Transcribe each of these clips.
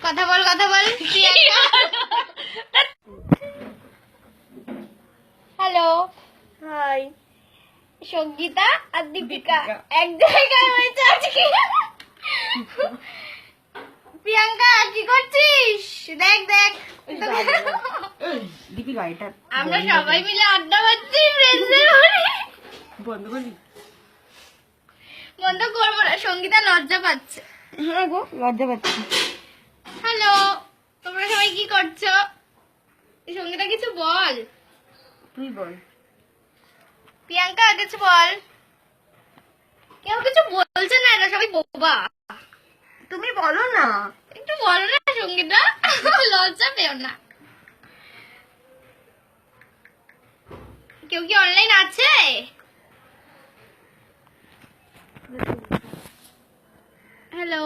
কথা বল Priyanka. Hello hi Sangeeta আর দীপিকা এক জায়গায় হয়েছে আজকে। প্রিয়াঙ্কা কি করছিস? দেখ দেখ দীপিকা এটা আমরা সবাই মিলে আড্ডা মারছি ফ্রেন্ডসদের বন্ধ করবি? বন্ধ করবো না, সঙ্গীতা লজ্জা পাচ্ছে। হ্যাঁ গো লজ্জা পাচ্ছি। হ্যালো তোমরা সবাই কি করছো? সঙ্গীতা কিছু বল। তুই বল। প্রিয়াঙ্কা কিছু বল। কেউ কিছু বলছে না, এরা সবাই বোবা। তুমি বলো না। একটু বলো না সঙ্গীতা, লজ্জা পেও না। কেউ কি অনলাইন আছে? হ্যালো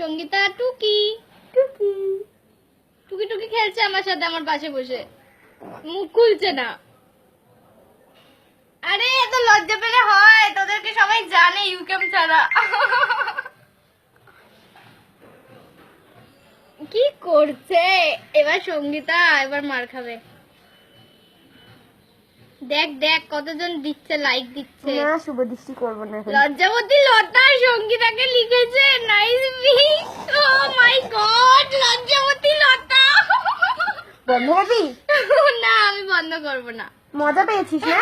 সঙ্গীতা টুকি টুকি টুকি টুকি খেলছে আমার সাথে আমার পাশে বসে, মুখ খুলছে না। আরে এত লজ্জা পেলে হয়? তোদেরকে সবাই জানে ইউকেম ছাড়া। কি করছে এবার সঙ্গীতা? এবার মার খাবে। দেখ দেখ কতজন দিচ্ছে, লাইক দিচ্ছে। না শুভ দৃষ্টি করবো না এখন। লজ্জাবতী লতা সঙ্গীতাকে লিখেছে নাইস পিক। ও মাই গড লজ্জাবতী লতা। বন্ধ করবি? না আমি বন্ধ করব না। মজা পেয়েছিস না?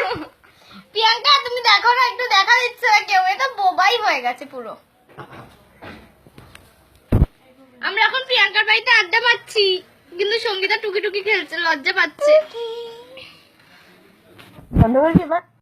প্রিয়াঙ্কা তুমি দেখো না, একটু দেখা দিচ্ছে না কেউ, এটা বোবাই হয়ে গেছে পুরো। আমরা এখন প্রিয়াঙ্কার বাড়িতে আড্ডা মারছি, কিন্তু সঙ্গীতা টুকি টুকি খেলছে, লজ্জা পাচ্ছে। বন্ধ করবি এবার?